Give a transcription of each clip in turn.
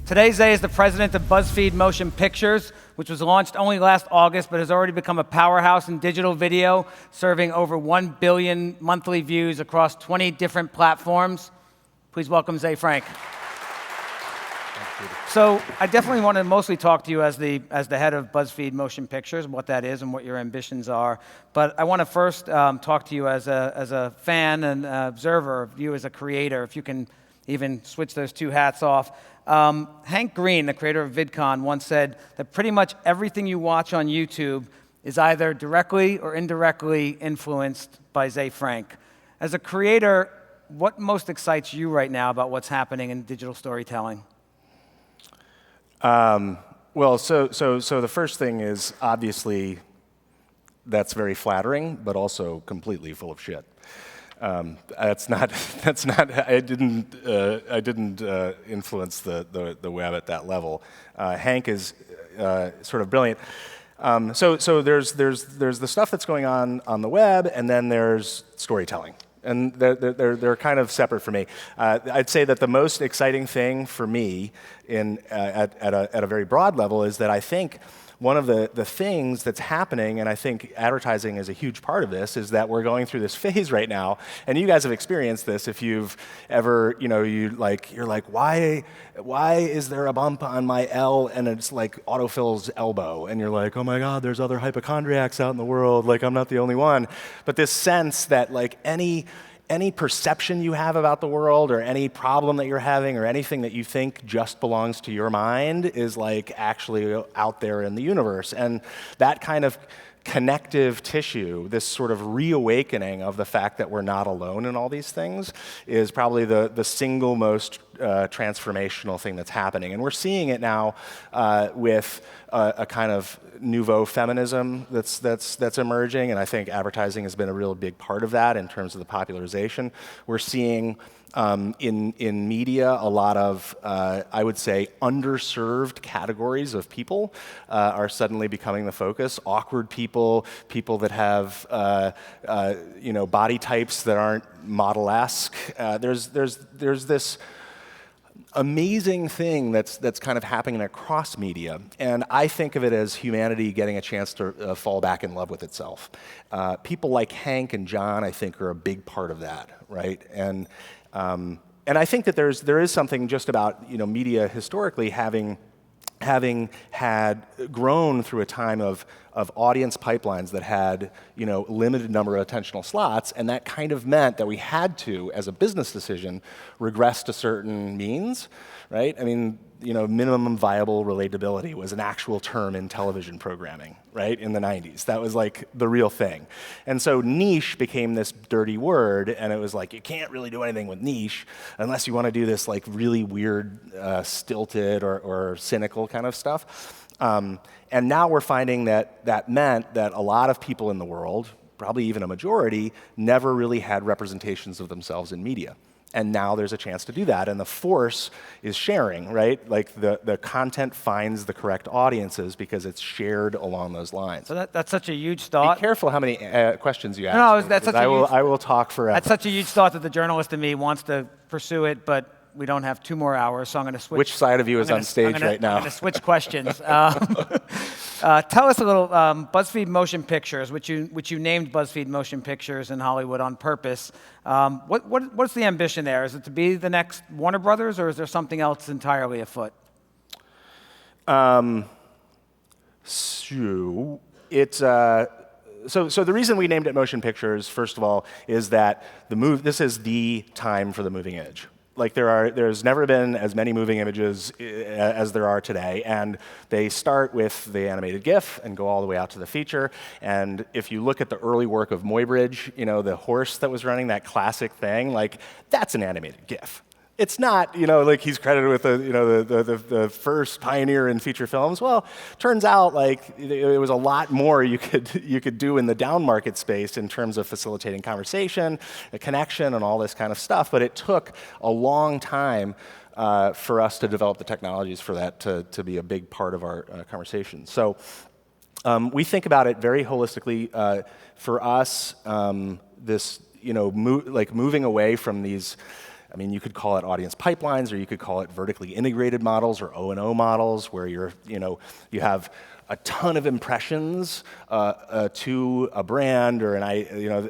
Today, Zay is the president of Buzzfeed Motion Pictures, which was launched only last August, but has already become a powerhouse in digital video, serving over 1 billion monthly views across 20 different platforms. Please welcome Zay Frank. So I definitely want to mostly talk to you as the head of Buzzfeed Motion Pictures, what that is and what your ambitions are. But I want to first talk to you as a fan and observer, you as a creator, if you can even switch those two hats off. Hank Green, the creator of VidCon, once said that pretty much everything you watch on YouTube is either directly or indirectly influenced by Zay Frank. As a creator, what most excites you right now about what's happening in digital storytelling? Well, so the first thing is obviously that's very flattering, but also completely full of shit. That's not. I didn't influence the web at that level. Hank is sort of brilliant. So there's the stuff that's going on the web, and then there's storytelling. And they're kind of separate for me. I'd say that the most exciting thing for me at a very broad level is that I think one of the things that's happening, and I think advertising is a huge part of this, is that we're going through this phase right now, and you guys have experienced this if you've ever, you're like, why is there a bump on my L and it's like autofill's elbow? And you're like, oh my God, there's other hypochondriacs out in the world, like I'm not the only one. But this sense that like any perception you have about the world or any problem that you're having or anything that you think just belongs to your mind is like actually out there in the universe. And that kind of connective tissue, this sort of reawakening of the fact that we're not alone in all these things is probably the single most transformational thing that's happening. And we're seeing it now with a kind of nouveau feminism that's emerging, and I think advertising has been a real big part of that in terms of the popularization. We're seeing in media a lot of, I would say, underserved categories of people are suddenly becoming the focus. Awkward people, people that have body types that aren't model-esque. There's this amazing thing that's kind of happening across media, and I think of it as humanity getting a chance to fall back in love with itself. People like Hank and John, I think, are a big part of that, right? And I think that there is something just about media historically having had grown through a time of audience pipelines that had limited number of attentional slots, and that kind of meant that we had to, as a business decision, regress to certain means, right? I mean, minimum viable relatability was an actual term in television programming, right, in the 90s. That was like the real thing. And so niche became this dirty word, and it was like, you can't really do anything with niche unless you want to do this like really weird, stilted or cynical kind of stuff. And now we're finding that meant that a lot of people in the world, probably even a majority, never really had representations of themselves in media. And now there's a chance to do that, and the force is sharing, right? Like the content finds the correct audiences because it's shared along those lines. So that's such a huge thought. Be careful how many questions you ask. No, that's such I will talk forever. That's such a huge thought that the journalist in me wants to pursue it, but we don't have 2 more hours, so I'm going to switch. Which side of you is on stage right now? I'm going to switch questions. Tell us a little, BuzzFeed Motion Pictures, which you named BuzzFeed Motion Pictures in Hollywood on purpose. What's the ambition there? Is it to be the next Warner Brothers, or is there something else entirely afoot? So the reason we named it Motion Pictures, first of all, is that this is the time for the moving image. Like there's never been as many moving images as there are today, and they start with the animated GIF and go all the way out to the feature. And if you look at the early work of Muybridge, the horse that was running that classic thing, like that's an animated GIF. It's not, like he's credited with the first pioneer in feature films. Well, turns out like it was a lot more you could do in the down market space in terms of facilitating conversation, a connection, and all this kind of stuff. But it took a long time for us to develop the technologies for that to be a big part of our conversation. So we think about it very holistically. For us, this moving away from these I mean, you could call it audience pipelines, or you could call it vertically integrated models or O&O models, where you have a ton of impressions to a brand or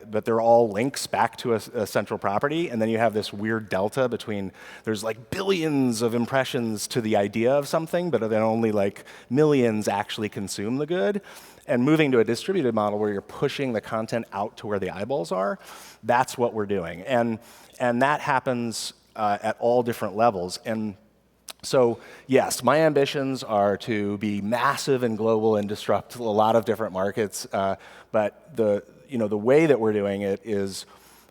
but they're all links back to a central property, and then you have this weird delta between there's like billions of impressions to the idea of something, but then only like millions actually consume the good. And moving to a distributed model where you're pushing the content out to where the eyeballs are, that's what we're doing, and that happens at all different levels. And so, yes, my ambitions are to be massive and global and disrupt a lot of different markets. But the way that we're doing it is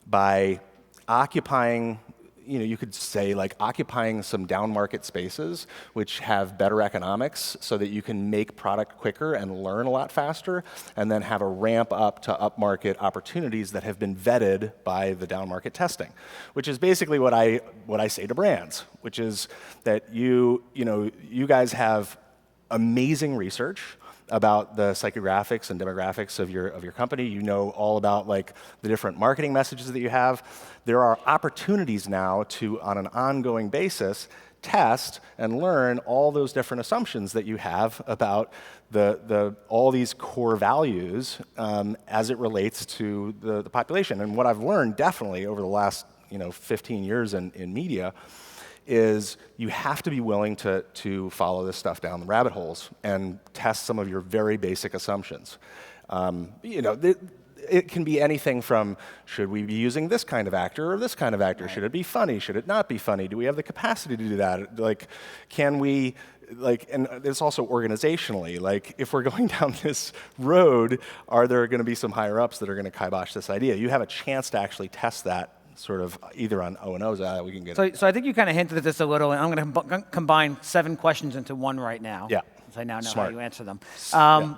by occupying, you could say like occupying some down market spaces which have better economics, so that you can make product quicker and learn a lot faster, and then have a ramp up to up market opportunities that have been vetted by the down market testing, which is basically what I say to brands, which is that you guys have amazing research about the psychographics and demographics of your company. You know all about like the different marketing messages that you have. There are opportunities now to, on an ongoing basis, test and learn all those different assumptions that you have about all these core values as it relates to the population. And what I've learned definitely over the last 15 years in media is you have to be willing to follow this stuff down the rabbit holes and test some of your very basic assumptions. It can be anything from, should we be using this kind of actor or this kind of actor? Right. Should it be funny? Should it not be funny? Do we have the capacity to do that? Like, can we, and it's also organizationally, like, if we're going down this road, are there going to be some higher ups that are going to kibosh this idea? You have a chance to actually test that sort of either on O&Os, we can get So I think you kind of hinted at this a little, and I'm going to combine 7 questions into one right now. Yeah. Because I now know Smart. how you answer them. Yeah.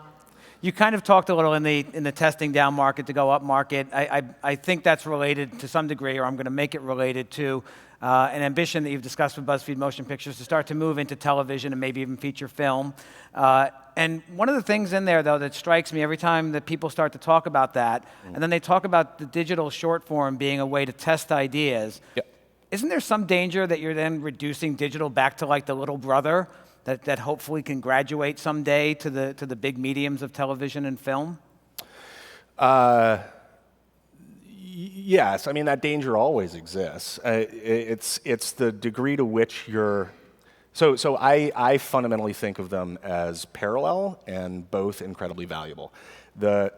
You kind of talked a little in the testing down market to go up market. I think that's related to some degree, or I'm going to make it related to an ambition that you've discussed with Buzzfeed Motion Pictures to start to move into television and maybe even feature film. And one of the things in there, though, that strikes me every time that people start to talk about that, and then they talk about the digital short form being a way to test ideas, Yep. Isn't there some danger that you're then reducing digital back to like the little brother that hopefully can graduate someday to the big mediums of television and film? Yes, I mean, that danger always exists. It's the degree to which you're. So I fundamentally think of them as parallel and both incredibly valuable. I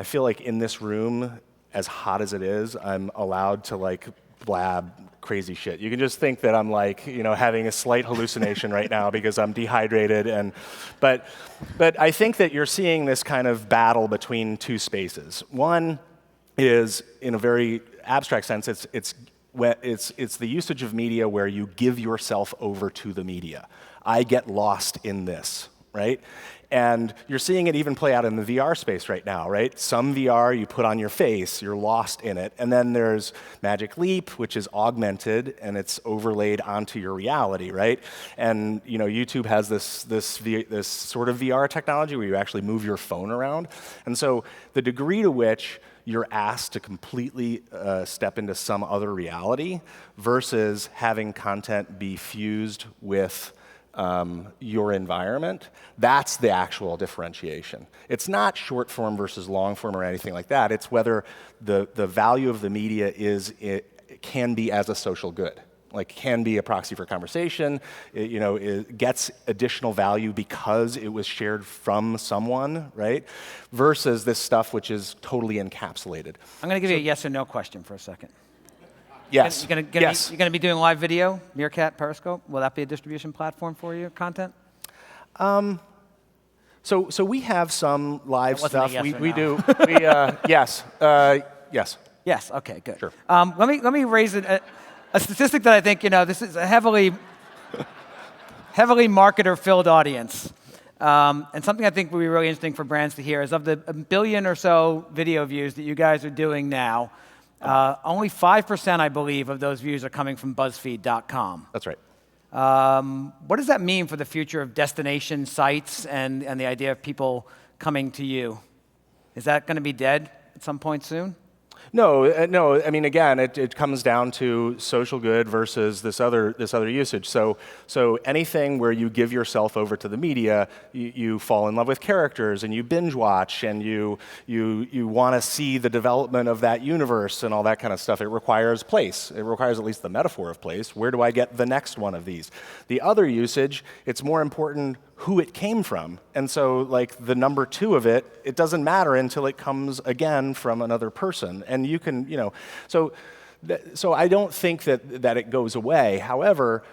feel like in this room, as hot as it is, I'm allowed to like blab crazy shit. You can just think that I'm like, having a slight hallucination right now because I'm dehydrated. But I think that you're seeing this kind of battle between two spaces. One is, in a very abstract sense, it's the usage of media where you give yourself over to the media. I get lost in this, right? And you're seeing it even play out in the VR space right now, right? Some VR you put on your face, you're lost in it. And then there's Magic Leap, which is augmented and it's overlaid onto your reality, right? And YouTube has this sort of VR technology where you actually move your phone around. And so the degree to which you're asked to completely step into some other reality versus having content be fused with your environment, that's the actual differentiation. It's not short form versus long form or anything like that. It's whether the value of the media can be as a social good. Like, can be a proxy for conversation, it gets additional value because it was shared from someone, right? Versus this stuff which is totally encapsulated. I'm going to give you a yes or no question for a second. Yes. You're going to be doing live video, Meerkat, Periscope? Will that be a distribution platform for your content? So we have some live stuff. Yes We do. Yes. Yes. Yes. Okay. Good. Sure. Let me raise a statistic that I think this is a heavily marketer-filled audience, and something I think would be really interesting for brands to hear is of the 1 billion or so video views that you guys are doing now. Only 5%, I believe, of those views are coming from BuzzFeed.com. That's right. What does that mean for the future of destination sites and the idea of people coming to you? Is that going to be dead at some point soon? No. I mean, again, it comes down to social good versus this other usage. So anything where you give yourself over to the media, you fall in love with characters and you binge watch and you want to see the development of that universe and all that kind of stuff. It requires place. It requires at least the metaphor of place. Where do I get the next one of these? The other usage, it's more important who it came from. And so like the number 2 of it doesn't matter until it comes again from another person. And you can, so I don't think that it goes away. However,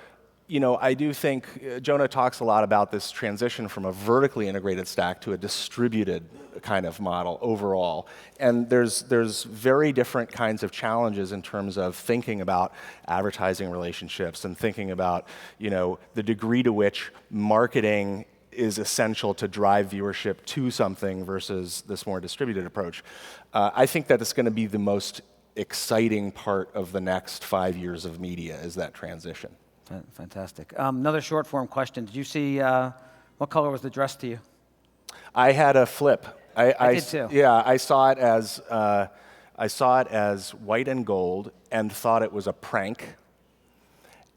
I do think Jonah talks a lot about this transition from a vertically integrated stack to a distributed kind of model overall. And there's very different kinds of challenges in terms of thinking about advertising relationships and thinking about, the degree to which marketing is essential to drive viewership to something versus this more distributed approach. I think that it's going to be the most exciting part of the next 5 years of media is that transition. Fantastic. Another short form question. Did you see, what color was the dress to you? I had a flip. I did too. Yeah, I saw it as white and gold and thought it was a prank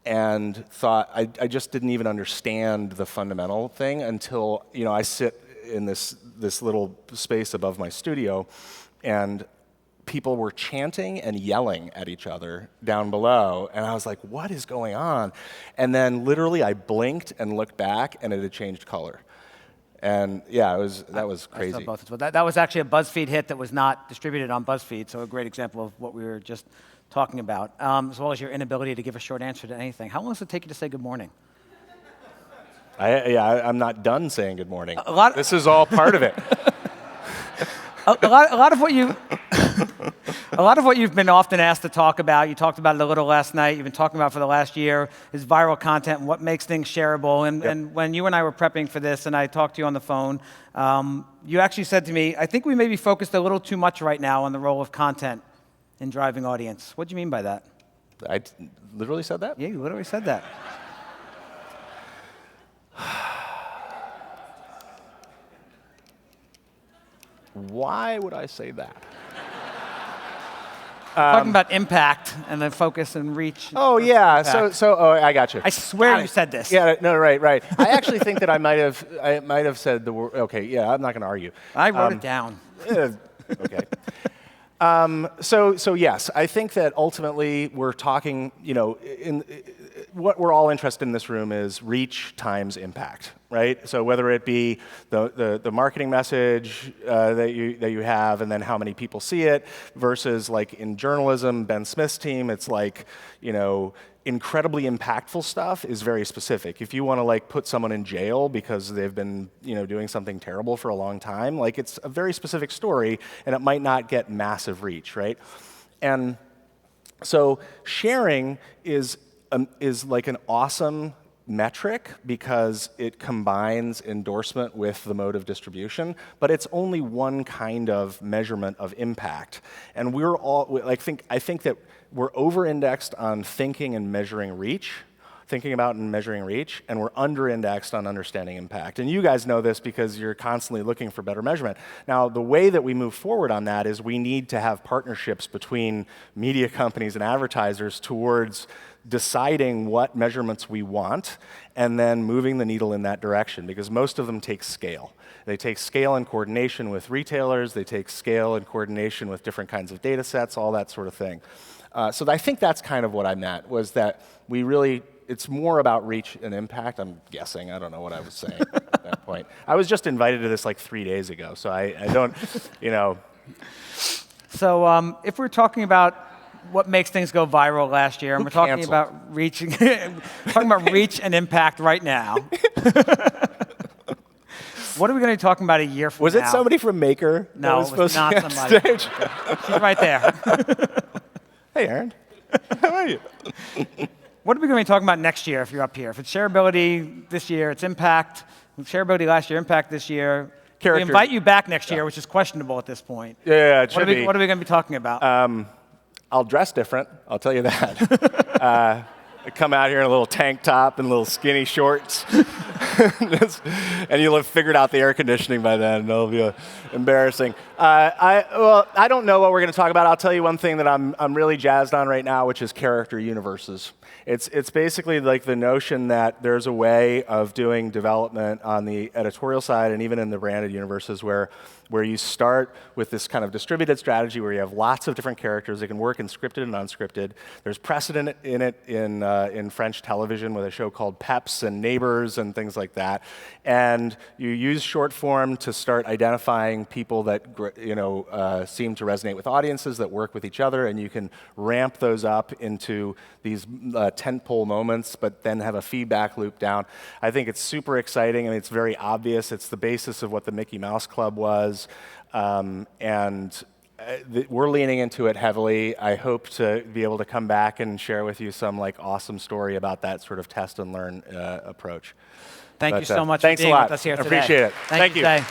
and thought, I just didn't even understand the fundamental thing until, I sit in this little space above my studio and people were chanting and yelling at each other down below, and I was like, what is going on? And then literally I blinked and looked back, and it had changed color. And yeah, that was crazy. I saw both. That was actually a Buzzfeed hit that was not distributed on Buzzfeed, so a great example of what we were just talking about, as well as your inability to give a short answer to anything. How long does it take you to say good morning? I'm not done saying good morning. This is all part of it. a lot of what you... A lot of what you've been often asked to talk about, you talked about it a little last night, you've been talking about for the last year, is viral content and what makes things shareable. And when you and I were prepping for this and I talked to you on the phone, you actually said to me, I think we may be focused a little too much right now on the role of content in driving audience. What do you mean by that? I literally said that? Yeah, you literally said that. Why would I say that? Talking about impact and then focus and reach. Oh yeah, so I got you. I swear you said this. Yeah, no, right. I actually think that I might have said the word. Okay, yeah, I'm not going to argue. I wrote it down. Okay. So yes, I think that ultimately we're talking. What we're all interested in this room is reach times impact, right? So whether it be the marketing message that you have, and then how many people see it, versus like in journalism, Ben Smith's team, it's like incredibly impactful stuff is very specific. If you want to like put someone in jail because they've been doing something terrible for a long time, like it's a very specific story, and it might not get massive reach, right? And so sharing is like an awesome metric because it combines endorsement with the mode of distribution, but it's only one kind of measurement of impact. And we're all, I think that we're over-indexed on thinking and measuring reach, thinking about and measuring reach, and we're under-indexed on understanding impact. And you guys know this because you're constantly looking for better measurement. Now, the way that we move forward on that is we need to have partnerships between media companies and advertisers towards deciding what measurements we want and then moving the needle in that direction, because most of them take scale. They take scale and coordination with retailers, they take scale and coordination with different kinds of data sets, all that sort of thing. So I think that's kind of what I meant, was that it's more about reach and impact. I'm guessing, I don't know what I was saying at that point. I was just invited to this like 3 days ago, so I don't, So if we're talking about what makes things go viral last year, and we're talking about reach and impact right now. What are we going to be talking about a year from now? Was it somebody from Maker? No, it was not somebody. She's right there. Hey, Aaron. How are you? What are we going to be talking about next year if you're up here? If it's shareability this year, it's impact. Shareability last year, impact this year. Character. We invite you back next year, which is questionable at this point. Yeah, it should be. What are we going to be talking about? I'll dress different, I'll tell you that. I come out here in a little tank top and little skinny shorts. and you'll have figured out the air conditioning by then. It'll be embarrassing. I don't know what we're going to talk about. I'll tell you one thing that I'm really jazzed on right now, which is character universes. It's basically like the notion that there's a way of doing development on the editorial side and even in the branded universes where you start with this kind of distributed strategy where you have lots of different characters that can work in scripted and unscripted. There's precedent in it in French television with a show called Peps and Neighbors and things like that. And you use short form to start identifying people that seem to resonate with audiences, that work with each other, and you can ramp those up into these tentpole moments, but then have a feedback loop down. I think it's super exciting, and it's very obvious. It's the basis of what the Mickey Mouse Club was, and we're leaning into it heavily. I hope to be able to come back and share with you some awesome story about that sort of test and learn approach. Thank you so much for thanks being a lot. with us here today. Appreciate it. Thank you. Jay.